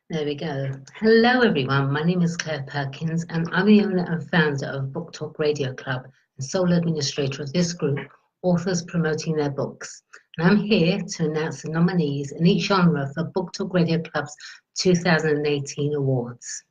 There we go. Hello, everyone. My name is Claire Perkins, and I'm the owner and founder of Book Talk Radio Club and sole administrator of this group, authors promoting their books. And I'm here to announce the nominees in each genre for Book Talk Radio Club's 2018 awards.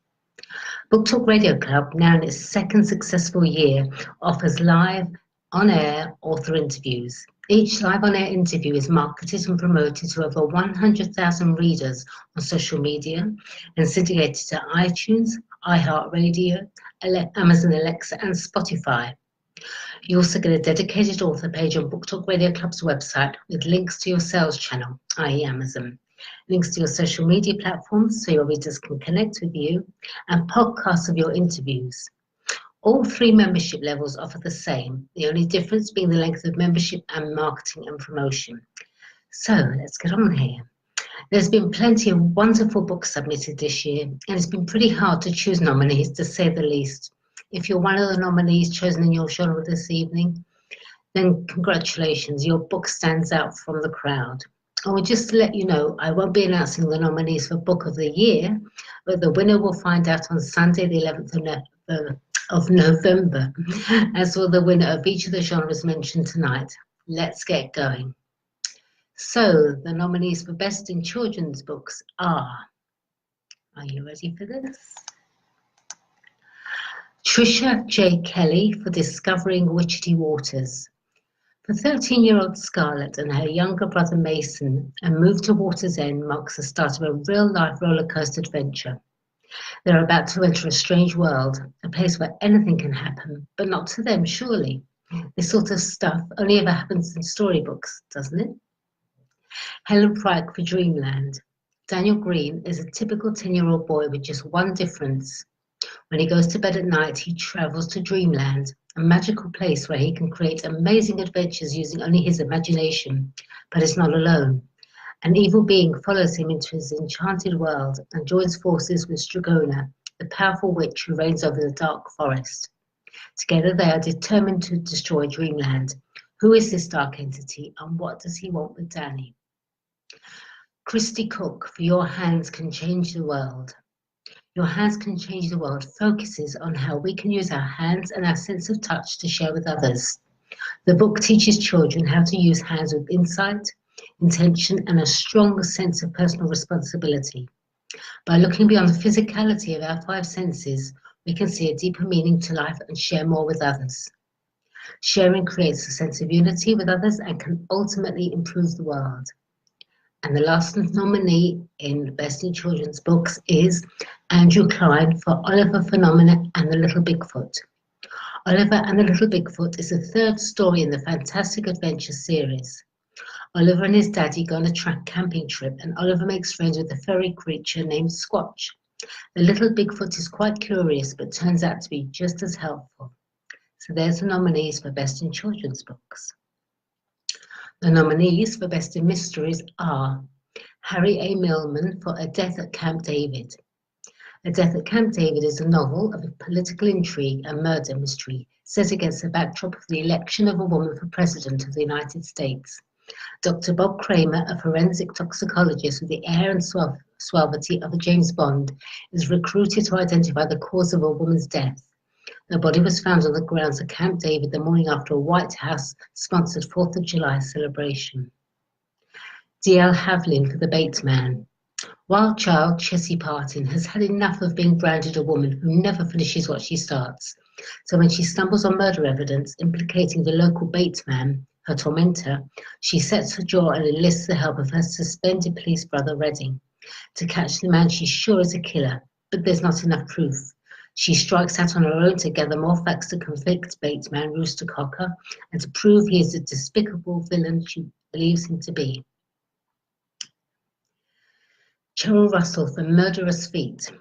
Book Talk Radio Club, now in its second successful year, offers live, on-air author interviews. Each live on-air interview is marketed and promoted to over 100,000 readers on social media and syndicated to iTunes, iHeartRadio, Amazon Alexa, and Spotify. You also get a dedicated author page on Book Talk Radio Club's website with links to your sales channel, i.e. Amazon, links to your social media platforms so your readers can connect with you, and podcasts of your interviews. All three membership levels offer the same, the only difference being the length of membership and marketing and promotion. So let's get on here. There's been plenty of wonderful books submitted this year, and it's been pretty hard to choose nominees, to say the least. If you're one of the nominees chosen in your genre this evening, then congratulations, your book stands out from the crowd. Oh, just to let you know, I won't be announcing the nominees for Book of the Year, but the winner will find out on Sunday, the 11th of November, as will the winner of each of the genres mentioned tonight. Let's get going. So, the nominees for Best in Children's Books are you ready for this? Trisha J. Kelly for Discovering Witchetty Waters. For 13-year-old Scarlett and her younger brother Mason, a move to Water's End marks the start of a real-life roller-coaster adventure. They're about to enter a strange world, a place where anything can happen, but not to them, surely. This sort of stuff only ever happens in storybooks, doesn't it? Helen Pryke for Dreamland. Daniel Green is a typical 10-year-old boy with just one difference. When he goes to bed at night, he travels to Dreamland, a magical place where he can create amazing adventures using only his imagination, but he's not alone. An evil being follows him into his enchanted world and joins forces with Strigona, the powerful witch who reigns over the dark forest. Together they are determined to destroy Dreamland. Who is this dark entity and what does he want with Danny? Cristee Cook for Your Hands Can Change the World. Your Hands Can Change the World focuses on how we can use our hands and our sense of touch to share with others. The book teaches children how to use hands with insight, intention, and a strong sense of personal responsibility. By looking beyond the physicality of our five senses, we can see a deeper meaning to life and share more with others. Sharing creates a sense of unity with others and can ultimately improve the world. And the last nominee in Best in Children's Books is Andrew Klein for Oliver Phenomena and the Little Bigfoot. Oliver and the Little Bigfoot is the third story in the Fantastic Adventure series. Oliver and his daddy go on a camping trip, and Oliver makes friends with a furry creature named Squatch. The Little Bigfoot is quite curious, but turns out to be just as helpful. So there's the nominees for Best in Children's Books. The nominees for Best in Mysteries are Harry A. Milman for A Death at Camp David. A Death at Camp David is a novel of political intrigue and murder mystery set against the backdrop of the election of a woman for President of the United States. Dr. Bob Kramer, a forensic toxicologist with the air and suavity of a James Bond, is recruited to identify the cause of a woman's death. The body was found on the grounds of Camp David the morning after a White House-sponsored 4th of July celebration. D.L. Havlin for The Bait Man. Wild child Chessie Partin has had enough of being branded a woman who never finishes what she starts. So when she stumbles on murder evidence implicating the local bait man, her tormentor, she sets her jaw and enlists the help of her suspended police brother Redding to catch the man she's sure is a killer, but there's not enough proof. She strikes out on her own to gather more facts to convict baitman Rooster Cocker and to prove he is the despicable villain she believes him to be. Cheryl Russell for Murderous Feet.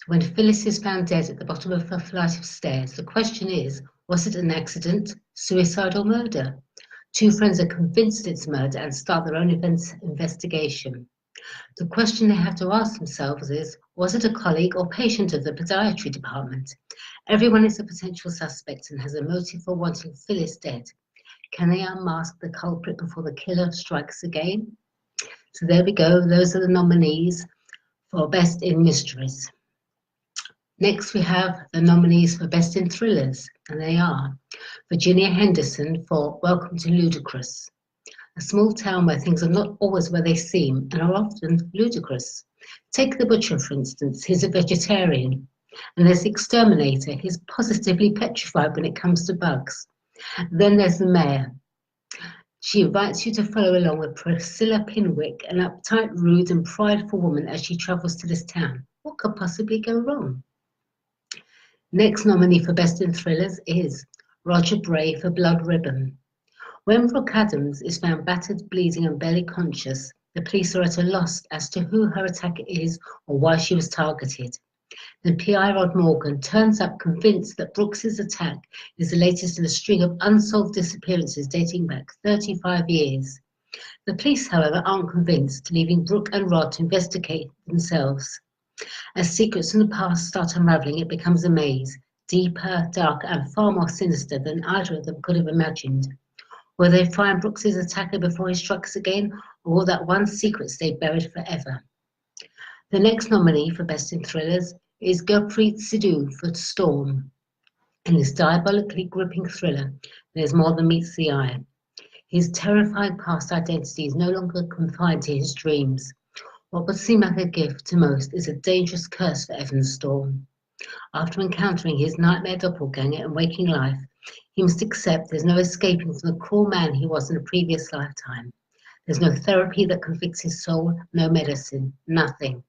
When Phyllis is found dead at the bottom of a flight of stairs, the question is, was it an accident, suicide, or murder? Two friends are convinced it's murder and start their own investigation. The question they have to ask themselves is, was it a colleague or patient of the podiatry department? Everyone is a potential suspect and has a motive for wanting Phyllis dead. Can they unmask the culprit before the killer strikes again? So there we go. Those are the nominees for Best in Mysteries. Next, we have the nominees for Best in Thrillers, and they are Virginia Henderson for Welcome to Ludicrous, a small town where things are not always where they seem and are often ludicrous. Take the butcher, for instance. He's a vegetarian. And there's the exterminator. He's positively petrified when it comes to bugs. Then there's the mayor. She invites you to follow along with Priscilla Pinwick, an uptight, rude and prideful woman, as she travels to this town. What could possibly go wrong? Next nominee for Best in Thrillers is Roger Bray for Blood Ribbon. When Brooke Adams is found battered, bleeding and barely conscious, the police are at a loss as to who her attacker is or why she was targeted. Then PI Rod Morgan turns up convinced that Brooks's attack is the latest in a string of unsolved disappearances dating back 35 years. The police, however, aren't convinced, leaving Brooke and Rod to investigate themselves. As secrets from the past start unraveling, it becomes a maze, deeper, darker and far more sinister than either of them could have imagined. Will they find Brooks's attacker before he strikes again, or will that one secret stay buried forever? The next nominee for Best in Thrillers is Gurpreet Sidhu for Storm. In this diabolically gripping thriller, there's more than meets the eye. His terrifying past identity is no longer confined to his dreams. What would seem like a gift to most is a dangerous curse for Evan Storm. After encountering his nightmare doppelganger in waking life, he must accept there's no escaping from the cruel man he was in a previous lifetime. There's no therapy that can fix his soul, no medicine, nothing.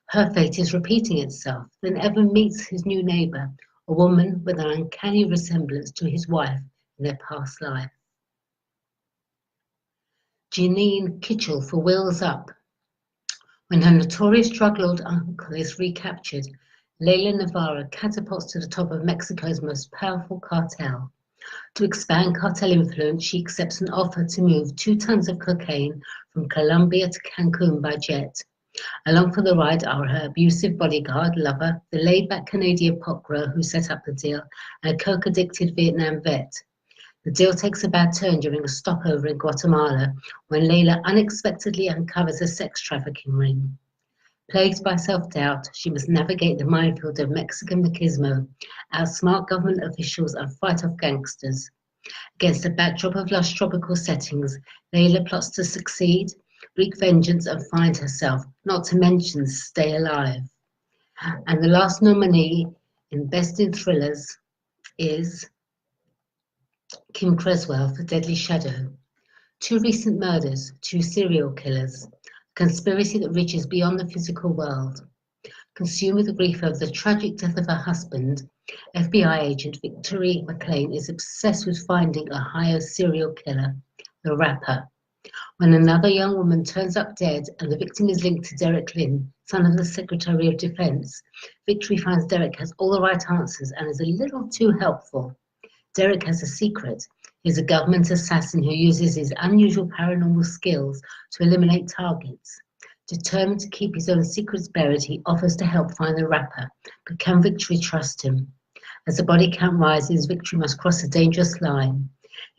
Her fate is repeating itself. Then Evan meets his new neighbour, a woman with an uncanny resemblance to his wife in their past life. Jeanine Kitchel for Wheels Up. When her notorious drug lord uncle is recaptured, Layla Navarro catapults to the top of Mexico's most powerful cartel. To expand cartel influence, she accepts an offer to move 2 tons of cocaine from Colombia to Cancun by jet. Along for the ride are her abusive bodyguard, lover, the laid-back Canadian pot grower who set up the deal, and a coke-addicted Vietnam vet. The deal takes a bad turn during a stopover in Guatemala when Layla unexpectedly uncovers a sex trafficking ring. Plagued by self-doubt, she must navigate the minefield of Mexican machismo, outsmart government officials and fight off gangsters. Against a backdrop of lush tropical settings, Layla plots to succeed, wreak vengeance and find herself, not to mention stay alive. And the last nominee in Best in Thrillers is Kim Cresswell for Deadly Shadow. 2 recent murders, 2 serial killers, a conspiracy that reaches beyond the physical world. Consumed with the grief of the tragic death of her husband, FBI agent Victory McLean is obsessed with finding Ohio's serial killer, the rapper. When another young woman turns up dead and the victim is linked to Derek Lynn, son of the Secretary of Defense, Victory finds Derek has all the right answers and is a little too helpful. Derek has a secret. He's a government assassin who uses his unusual paranormal skills to eliminate targets. Determined to keep his own secrets buried, he offers to help find the rapper, but can Victory trust him? As the body count rises, Victory must cross a dangerous line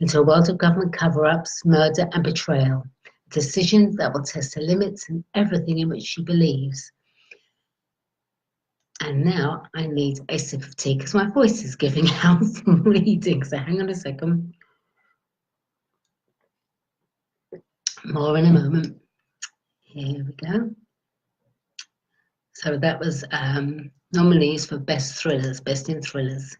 into a world of government cover-ups, murder and betrayal, a decision that will test her limits and everything in which she believes. And now I need a sip of tea because my voice is giving out from reading, so hang on a second. More in a moment. Here we go. So that was nominees for Best Thrillers, Best in Thrillers.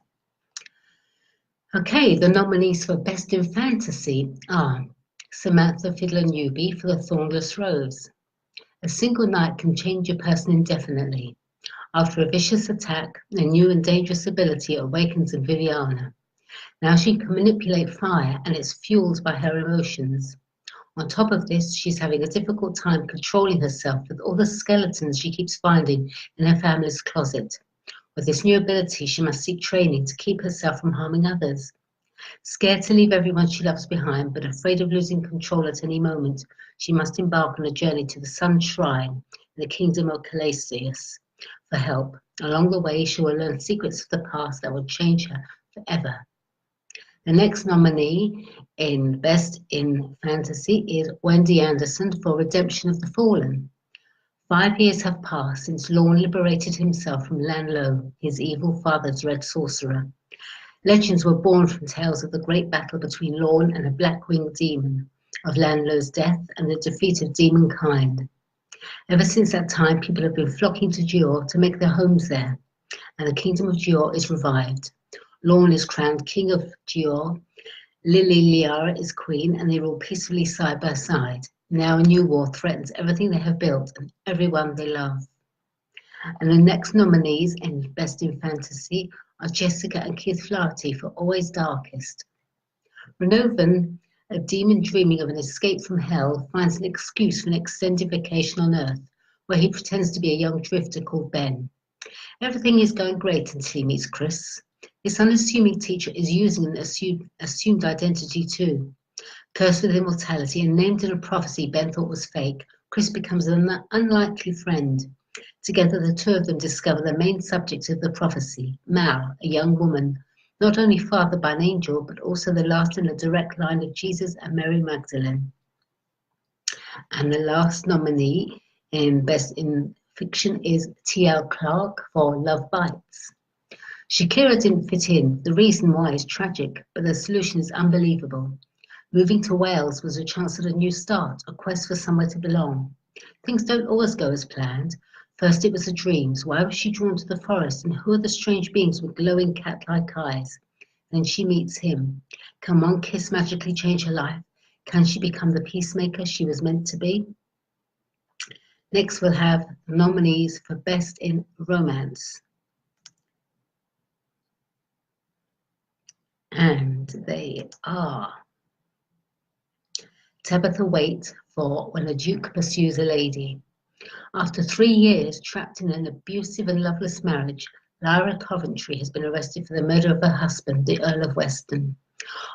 Okay, the nominees for Best in Fantasy are Samantha Fiddler Newby for The Thornless Rose. A single night can change a person indefinitely. After a vicious attack, a new and dangerous ability awakens in Viviana. Now she can manipulate fire and it's fueled by her emotions. On top of this, she's having a difficult time controlling herself with all the skeletons she keeps finding in her family's closet. With this new ability, she must seek training to keep herself from harming others. Scared to leave everyone she loves behind, but afraid of losing control at any moment, she must embark on a journey to the Sun Shrine in the kingdom of Calasius for help. Along the way, she will learn secrets of the past that will change her forever. The next nominee in Best in Fantasy is Wendy Anderson for Redemption of the Fallen. 5 years have passed since Lorne liberated himself from Lanlo, his evil father's red sorcerer. Legends were born from tales of the great battle between Lorne and a black-winged demon, of Lanlo's death and the defeat of demonkind. Ever since that time, people have been flocking to Dior to make their homes there, and the kingdom of Dior is revived. Lorne is crowned king of Dior, Lily Liara is queen, and they rule peacefully side by side. Now a new war threatens everything they have built and everyone they love. And the next nominees in Best in Fantasy are Jessica and Keith Flaherty for Always Darkest. Renovan, a demon dreaming of an escape from hell, finds an excuse for an extended vacation on Earth, where he pretends to be a young drifter called Ben. Everything is going great until he meets Chris. This unassuming teacher is using an assumed identity too. Cursed with immortality and named in a prophecy Ben thought was fake, Chris becomes an unlikely friend. Together, the two of them discover the main subject of the prophecy, Mal, a young woman, not only fathered by an angel, but also the last in a direct line of Jesus and Mary Magdalene. And the last nominee in Best in Fiction is T.L. Clarke for Love Bites. Shakira didn't fit in. The reason why is tragic, but the solution is unbelievable. Moving to Wales was a chance at a new start, a quest for somewhere to belong. Things don't always go as planned. First it was her dreams. Why was she drawn to the forest, and who are the strange beings with glowing cat-like eyes? Then she meets him. Can one kiss magically change her life? Can she become the peacemaker she was meant to be? Next we'll have nominees for Best in Romance. And they are Tabitha Waite for When a Duke Pursues a Lady. After 3 years trapped in an abusive and loveless marriage, Lyra Coventry has been arrested for the murder of her husband, the Earl of Weston.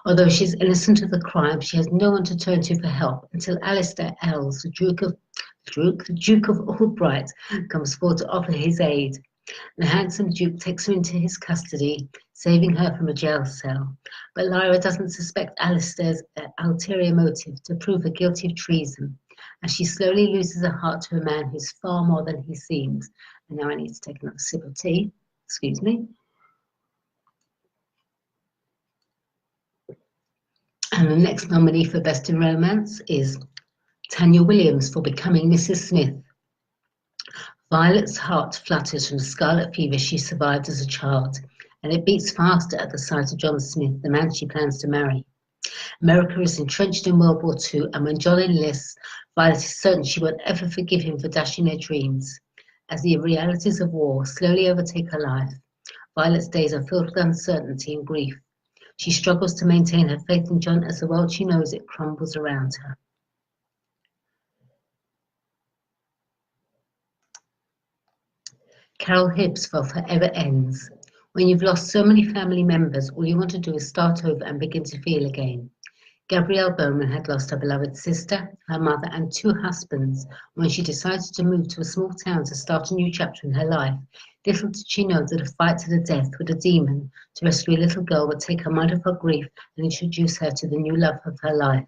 Although she is innocent of the crime, she has no one to turn to for help until Alistair Ells, the Duke of Albright, comes forward to offer his aid. The handsome Duke takes her into his custody, saving her from a jail cell. But Lyra doesn't suspect Alistair's ulterior motive to prove her guilty of treason, as she slowly loses her heart to a man who's far more than he seems. And now I need to take another sip of tea. Excuse me. And the next nominee for Best in Romance is Tanya Williams for Becoming Mrs. Smith. Violet's heart flutters from the scarlet fever she survived as a child, and it beats faster at the sight of John Smith, the man she plans to marry. America is entrenched in World War II, and when John enlists, Violet is certain she won't ever forgive him for dashing their dreams. As the realities of war slowly overtake her life, Violet's days are filled with uncertainty and grief. She struggles to maintain her faith in John as the world she knows it crumbles around her. Carol Hibbs for Forever Ends. When you've lost so many family members, all you want to do is start over and begin to feel again. Gabrielle Bowman had lost her beloved sister, her mother, and 2 husbands when she decided to move to a small town to start a new chapter in her life. Little did she know that a fight to the death with a demon to rescue a little girl would take her mind off her grief and introduce her to the new love of her life.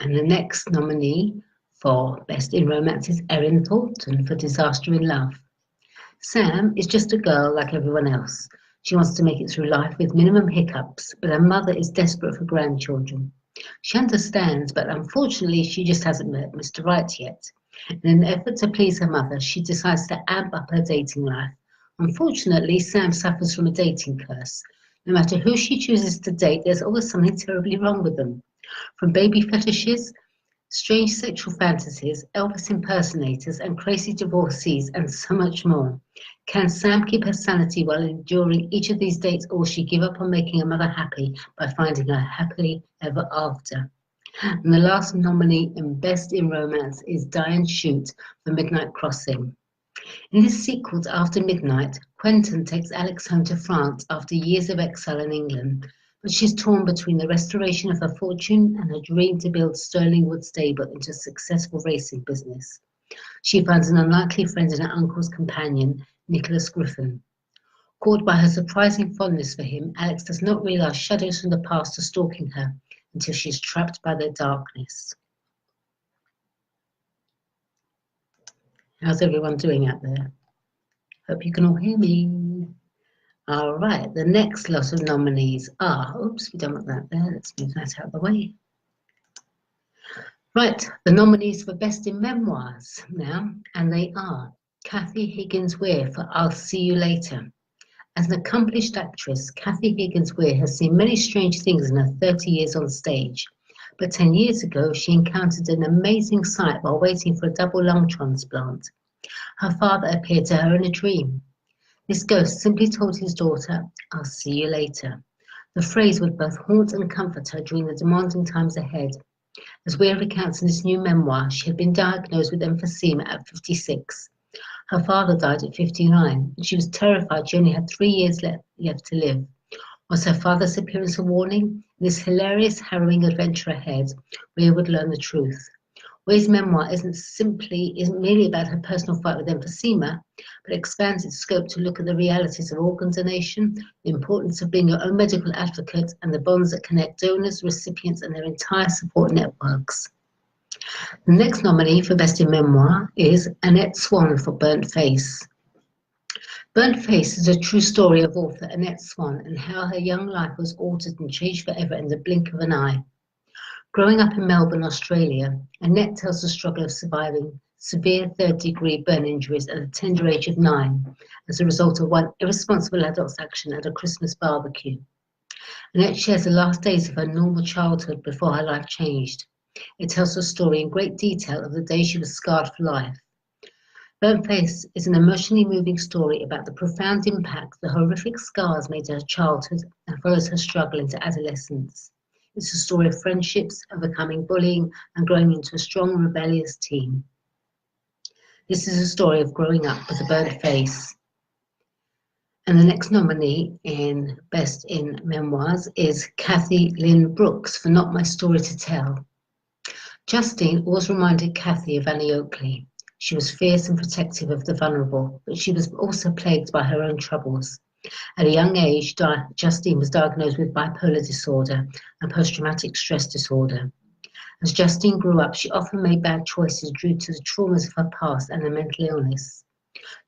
And the next nominee for Best in Romance is Erin Thornton for Disaster in Love. Sam is just a girl like everyone else. She wants to make it through life with minimum hiccups, but her mother is desperate for grandchildren. She understands, but unfortunately she just hasn't met Mr. Right yet. In an effort to please her mother, she decides to amp up her dating life. Unfortunately, Sam suffers from a dating curse. No matter who she chooses to date, there's always something terribly wrong with them. From baby fetishes, strange sexual fantasies, Elvis impersonators, and crazy divorcees, and so much more. Can Sam keep her sanity while enduring each of these dates, or will she give up on making her mother happy by finding her happily ever after? And the last nominee in Best in Romance is Diane Shute for Midnight Crossing. In this sequel to After Midnight, Quentin takes Alex home to France after years of exile in England, but she's torn between the restoration of her fortune and her dream to build Sterling Wood Stable into a successful racing business. She finds an unlikely friend in her uncle's companion, Nicholas Griffin. Caught by her surprising fondness for him, Alex does not realise shadows from the past are stalking her until she is trapped by their darkness. How's everyone doing out there? Hope you can all hear me. All right, the next lot of nominees are, oops, we don't want that there, let's move that out of the way. Right, the nominees for Best in Memoirs now, and they are Kathy Higgins-Weir for I'll See You Later. As an accomplished actress, Kathy Higgins-Weir has seen many strange things in her 30 years on stage. But 10 years ago, she encountered an amazing sight while waiting for a double lung transplant. Her father appeared to her in a dream. This ghost simply told his daughter, I'll see you later. The phrase would both haunt and comfort her during the demanding times ahead. As Weir recounts in this new memoir, she had been diagnosed with emphysema at 56. Her father died at 59, and she was terrified she only had 3 years left to live. Was her father's appearance a warning? In this hilarious, harrowing adventure ahead, Weir would learn the truth. Weir's memoir isn't merely about her personal fight with emphysema, but expands its scope to look at the realities of organ donation, the importance of being your own medical advocate, and the bonds that connect donors, recipients, and their entire support networks. The next nominee for Best in Memoir is Annette Swan for Burnt Face. Burnt Face is a true story of author Annette Swan and how her young life was altered and changed forever in the blink of an eye. Growing up in Melbourne, Australia, Annette tells the struggle of surviving severe third-degree burn injuries at the tender age of 9 as a result of one irresponsible adult's action at a Christmas barbecue. Annette shares the last days of her normal childhood before her life changed. It tells her story in great detail of the day she was scarred for life. Burnt Face is an emotionally moving story about the profound impact the horrific scars made to her childhood and follows her struggle into adolescence. It's a story of friendships, overcoming bullying, and growing into a strong, rebellious teen. This is a story of growing up with a burnt face. And the next nominee in Best in Memoirs is Kathy Lynn Brooks for Not My Story to Tell. Justine always reminded Kathy of Annie Oakley. She was fierce and protective of the vulnerable, but she was also plagued by her own troubles. At a young age, Justine was diagnosed with bipolar disorder and post-traumatic stress disorder. As Justine grew up, she often made bad choices due to the traumas of her past and her mental illness.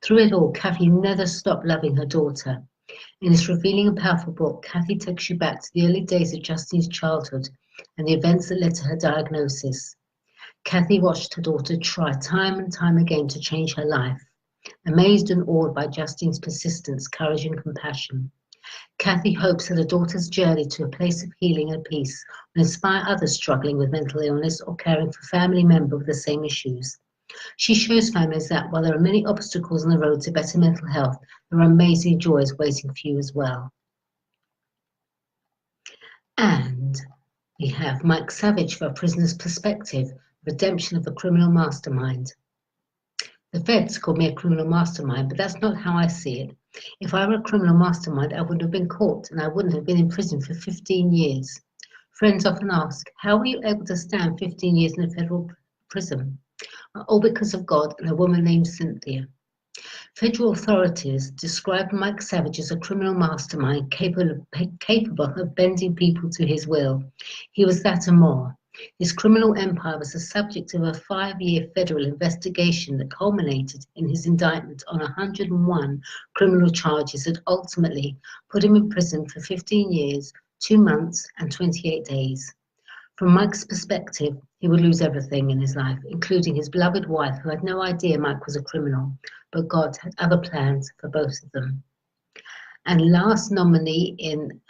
Through it all, Kathy never stopped loving her daughter. In this revealing and powerful book, Kathy takes you back to the early days of Justine's childhood and the events that led to her diagnosis. Kathy watched her daughter try time and time again to change her life. Amazed and awed by Justine's persistence, courage and compassion, Kathy hopes that her daughter's journey to a place of healing and peace will inspire others struggling with mental illness or caring for a family member with the same issues. She shows families that while there are many obstacles on the road to better mental health, there are amazing joys waiting for you as well. And we have Mike Savage for A Prisoner's Perspective, Redemption of the Criminal Mastermind. The feds called me a criminal mastermind, but that's not how I see it. If I were a criminal mastermind, I wouldn't have been caught and I wouldn't have been in prison for 15 years. Friends often ask, how were you able to stand 15 years in a federal prison? All because of God and a woman named Cynthia. Federal authorities described Mike Savage as a criminal mastermind capable of bending people to his will. He was that and more. His criminal empire was the subject of a 5-year federal investigation that culminated in his indictment on 101 criminal charges that ultimately put him in prison for 15 years, 2 months, and 28 days. From Mike's perspective, he would lose everything in his life, including his beloved wife, who had no idea Mike was a criminal, but God had other plans for both of them. And last nominee in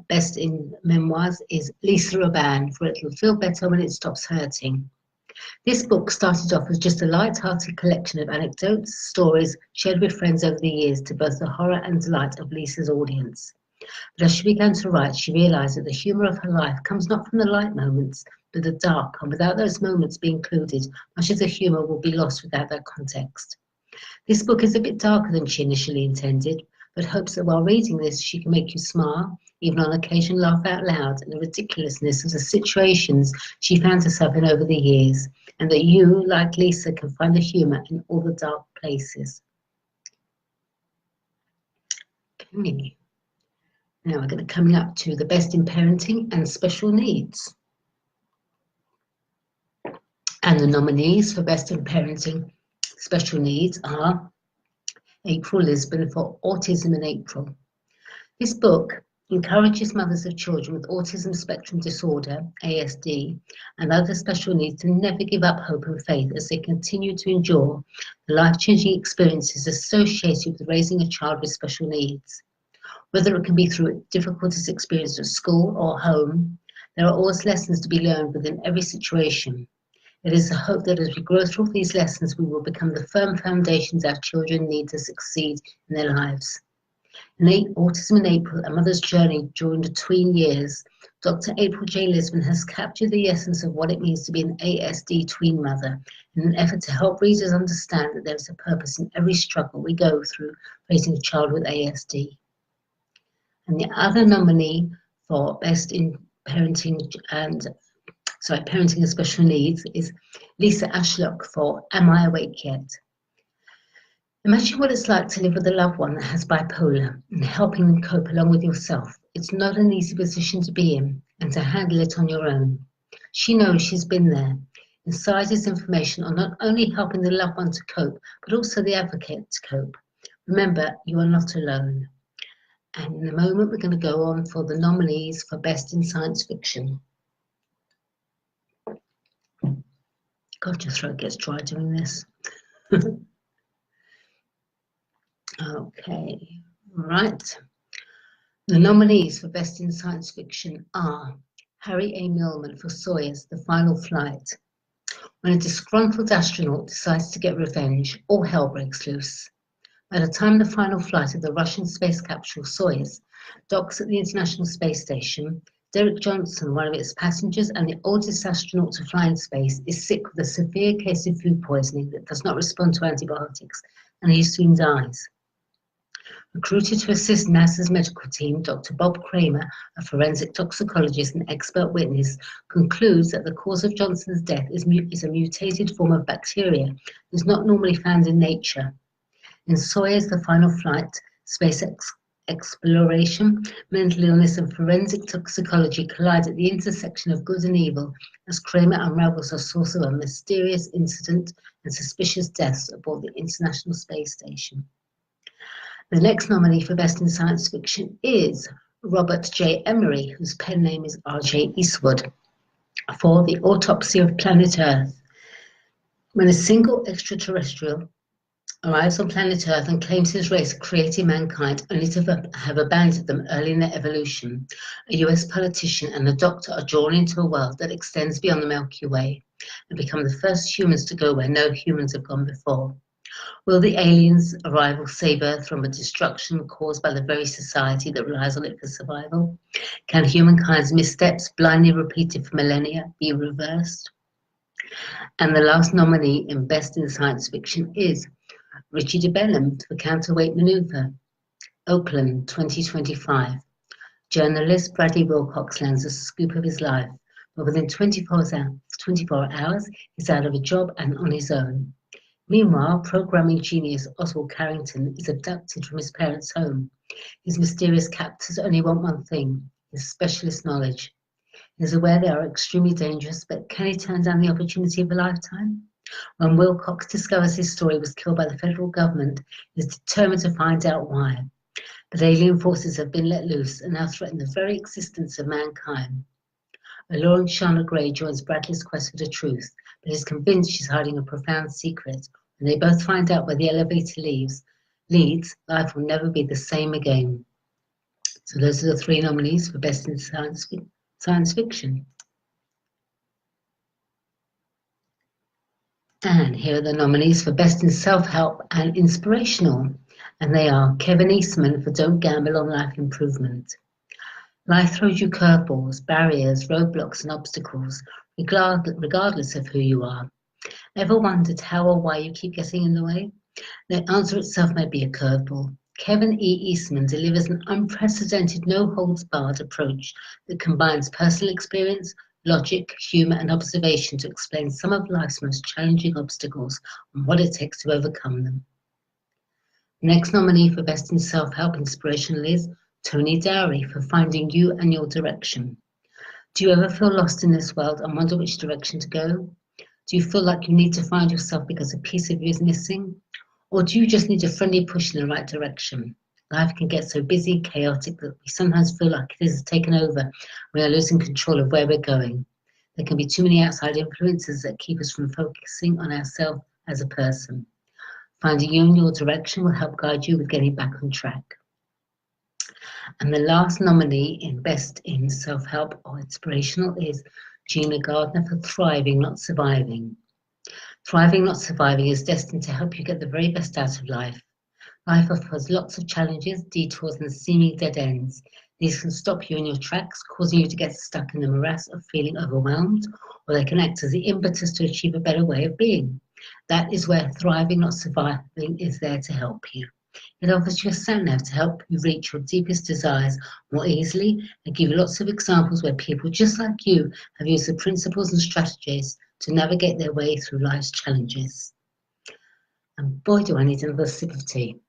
Best in Memoirs is Lisa Raban for It'll Feel Better When It Stops Hurting. This book started off as just a light-hearted collection of anecdotes, stories shared with friends over the years to both the horror and delight of Lisa's audience. But as she began to write, she realised that the humour of her life comes not from the light moments, but the dark, and without those moments being included, much of the humour will be lost without that context. This book is a bit darker than she initially intended, but hopes that while reading this, she can make you smile, even on occasion laugh out loud at the ridiculousness of the situations she found herself in over the years, and that you, like Lisa, can find the humour in all the dark places. Okay. Now we're going to coming up to the best in parenting and special needs. And the nominees for best in parenting special needs are April Lisbon for Autism in April. This book encourages mothers of children with autism spectrum disorder, ASD, and other special needs to never give up hope and faith as they continue to endure the life-changing experiences associated with raising a child with special needs. Whether it can be through difficulties experienced at school or home, there are always lessons to be learned within every situation. It is the hope that as we grow through these lessons, we will become the firm foundations our children need to succeed in their lives. In Autism in April, a mother's journey during the tween years, Dr. April J. Lisbon has captured the essence of what it means to be an ASD tween mother in an effort to help readers understand that there is a purpose in every struggle we go through raising a child with ASD. And the other nominee for Best in Parenting and Special Needs is Lisa Ashlock for Am I Awake Yet? Imagine what it's like to live with a loved one that has bipolar and helping them cope along with yourself. It's not an easy position to be in and to handle it on your own. She knows she's been there. Inside is information on not only helping the loved one to cope, but also the advocate to cope. Remember, you are not alone. And in a moment, we're going to go on for the nominees for Best in Science Fiction. God, your throat gets dry doing this. Okay, right. The nominees for Best in Science Fiction are Harry A. Milman for Soyuz, The Final Flight. When a disgruntled astronaut decides to get revenge, all hell breaks loose. By the time the final flight of the Russian space capsule Soyuz docks at the International Space Station, Derek Johnson, one of its passengers and the oldest astronaut to fly in space, is sick with a severe case of food poisoning that does not respond to antibiotics, and he soon dies. Recruited to assist NASA's medical team, Dr. Bob Kramer, a forensic toxicologist and expert witness, concludes that the cause of Johnson's death is a mutated form of bacteria that is not normally found in nature. In Soyuz, The Final Flight, space exploration, mental illness and forensic toxicology collide at the intersection of good and evil as Kramer unravels the source of a mysterious incident and suspicious deaths aboard the International Space Station. The next nominee for Best in Science Fiction is Robert J. Emery, whose pen name is R.J. Eastwood, for The Autopsy of Planet Earth. When a single extraterrestrial arrives on planet Earth and claims his race of creating mankind only to have abandoned them early in their evolution, a US politician and a doctor are drawn into a world that extends beyond the Milky Way and become the first humans to go where no humans have gone before. Will the aliens' arrival save Earth from a destruction caused by the very society that relies on it for survival? Can humankind's missteps, blindly repeated for millennia, be reversed? And the last nominee in Best in Science Fiction is Richie DeBellum for Counterweight Maneuver, Oakland, 2025. Journalist Bradley Wilcox lands a scoop of his life, but within 24 hours, he's out of a job and on his own. Meanwhile, programming genius Oswald Carrington is abducted from his parents' home. His mysterious captors only want one thing, his specialist knowledge. He is aware they are extremely dangerous, but can he turn down the opportunity of a lifetime? When Wilcox discovers his story was killed by the federal government, he is determined to find out why. But alien forces have been let loose and now threaten the very existence of mankind. Alluring Shauna Gray joins Bradley's quest for the truth, but is convinced she's hiding a profound secret. When they both find out where the elevator leads, life will never be the same again. So those are the three nominees for Best in Science Fiction. And here are the nominees for Best in Self-Help and Inspirational. And they are Kevin Eastman for Don't Gamble on Life Improvement. Life throws you curveballs, barriers, roadblocks and obstacles, regardless of who you are. Ever wondered how or why you keep getting in the way? The answer itself may be a curveball. Kevin E. Eastman delivers an unprecedented, no-holds-barred approach that combines personal experience, logic, humour and observation to explain some of life's most challenging obstacles and what it takes to overcome them. The next nominee for Best in Self-Help Inspirational is Tony Dowry for Finding You and Your Direction. Do you ever feel lost in this world and wonder which direction to go? Do you feel like you need to find yourself because a piece of you is missing? Or do you just need a friendly push in the right direction? Life can get so busy, chaotic, that we sometimes feel like it is taken over. We are losing control of where we're going. There can be too many outside influences that keep us from focusing on ourselves as a person. Finding you and your direction will help guide you with getting back on track. And the last nominee in Best in Self-Help or Inspirational is Gina Gardner for Thriving, Not Surviving. Thriving, Not Surviving is destined to help you get the very best out of life. Life offers lots of challenges, detours, and seeming dead ends. These can stop you in your tracks, causing you to get stuck in the morass of feeling overwhelmed, or they can act as the impetus to achieve a better way of being. That is where Thriving, Not Surviving is there to help you. It offers you a sat-nav to help you reach your deepest desires more easily and give you lots of examples where people just like you have used the principles and strategies to navigate their way through life's challenges. And boy, do I need another sip of tea.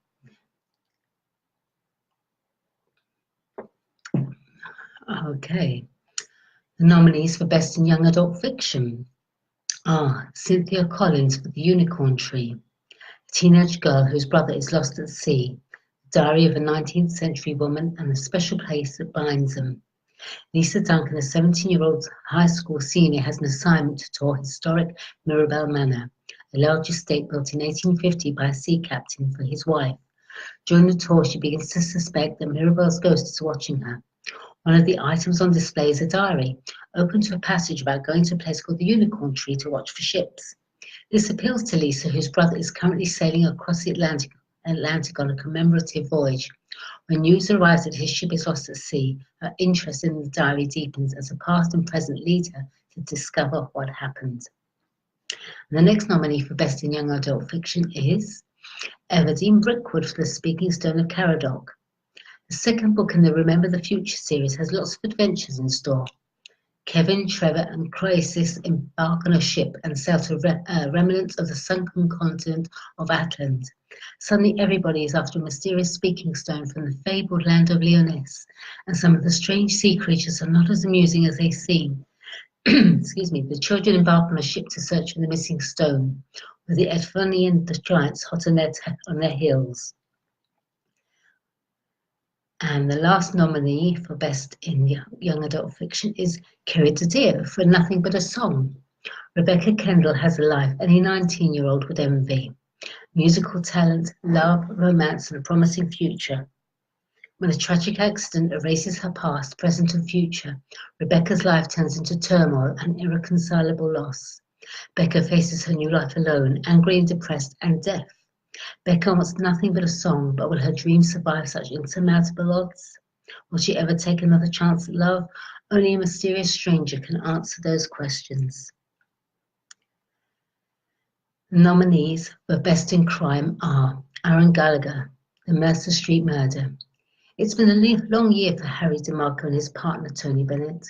Okay. The nominees for Best in Young Adult Fiction are Cynthia Collins for The Unicorn Tree, a teenage girl whose brother is lost at sea, the diary of a 19th century woman and the special place that binds them. Lisa Duncan, a 17-year-old high school senior, has an assignment to tour historic Mirabelle Manor, a large estate built in 1850 by a sea captain for his wife. During the tour, she begins to suspect that Mirabelle's ghost is watching her. One of the items on display is a diary, open to a passage about going to a place called the Unicorn Tree to watch for ships. This appeals to Lisa, whose brother is currently sailing across the Atlantic on a commemorative voyage. When news arrives that his ship is lost at sea, her interest in the diary deepens as the past and present lead her to discover what happened. And the next nominee for Best in Young Adult Fiction is Everdeen Brickwood for The Speaking Stone of Caradoc. The second book in the Remember the Future series has lots of adventures in store. Kevin, Trevor, and Crisis embark on a ship and sail to remnants of the sunken continent of Atlant. Suddenly, everybody is after a mysterious speaking stone from the fabled land of Lyonesse, and some of the strange sea creatures are not as amusing as they seem. Excuse me. The children embark on a ship to search for the missing stone, with the Edfonian giants hot on their heels. And the last nominee for Best in Young Adult Fiction is Kerry Deere for Nothing But a Song. Rebecca Kendall has a life any 19-year-old would envy. Musical talent, love, romance, and a promising future. When a tragic accident erases her past, present, and future, Rebecca's life turns into turmoil and irreconcilable loss. Becca faces her new life alone, angry and depressed and deaf. Becca wants nothing but a song, but will her dreams survive such insurmountable odds? Will she ever take another chance at love? Only a mysterious stranger can answer those questions. The nominees for Best in Crime are Aaron Gallagher, The Mercer Street Murder. It's been a long year for Harry DeMarco and his partner Tony Bennett.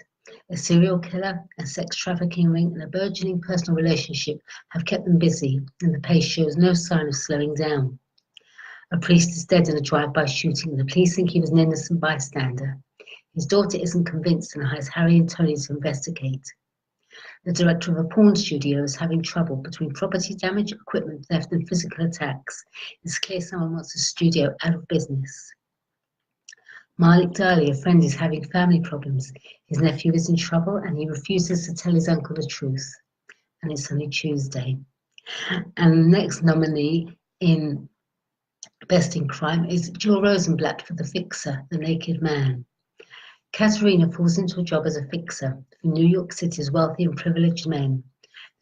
A serial killer, a sex trafficking ring, and a burgeoning personal relationship have kept them busy, and the pace shows no sign of slowing down. A priest is dead in a drive-by shooting, and the police think he was an innocent bystander. His daughter isn't convinced and hires Harry and Tony to investigate. The director of a porn studio is having trouble between property damage, equipment theft, and physical attacks. It's clear someone wants the studio out of business. Malik Daly, a friend, is having family problems. His nephew is in trouble and he refuses to tell his uncle the truth. And it's only Tuesday. And the next nominee in Best in Crime is Jill Rosenblatt for The Fixer, The Naked Man. Katerina falls into a job as a fixer for New York City's wealthy and privileged men.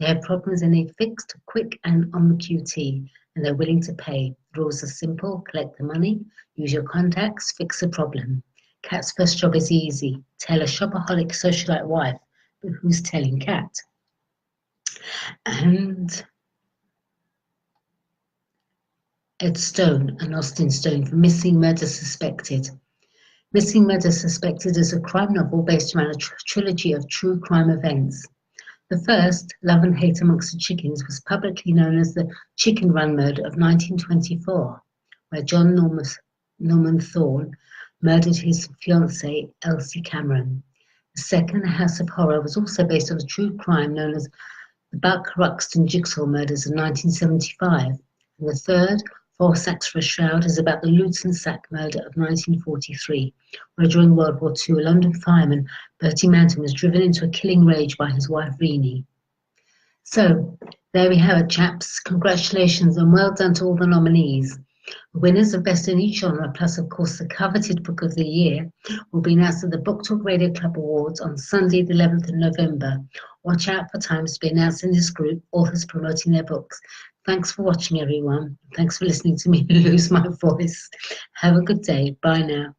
They have problems they need fixed, quick and on the QT, and they're willing to pay. The rules are simple: collect the money, use your contacts, fix the problem. Kat's first job is easy: tell a shopaholic socialite wife, but who's telling Kat? And Ed Stone and Austin Stone for Missing Murder Suspected. Missing Murder Suspected is a crime novel based around a trilogy of true crime events. The first, Love and Hate Amongst the Chickens, was publicly known as the Chicken Run Murder of 1924, where Norman Thorne murdered his fiancée, Elsie Cameron. The second, House of Horror, was also based on a true crime known as the Buck Ruxton Jigsaw murders of 1975. And the third, Four Sacks for a Shroud, is about the Luton Sack murder of 1943, where during World War II, a London fireman, Bertie Manton, was driven into a killing rage by his wife, Renee. So, there we have it, chaps. Congratulations and well done to all the nominees. The winners of Best in each genre, plus of course the coveted Book of the Year, will be announced at the Book Talk Radio Club Awards on Sunday the 11th of November. Watch out for times to be announced in this group, authors promoting their books. Thanks for watching, everyone. Thanks for listening to me lose my voice. Have a good day. Bye now.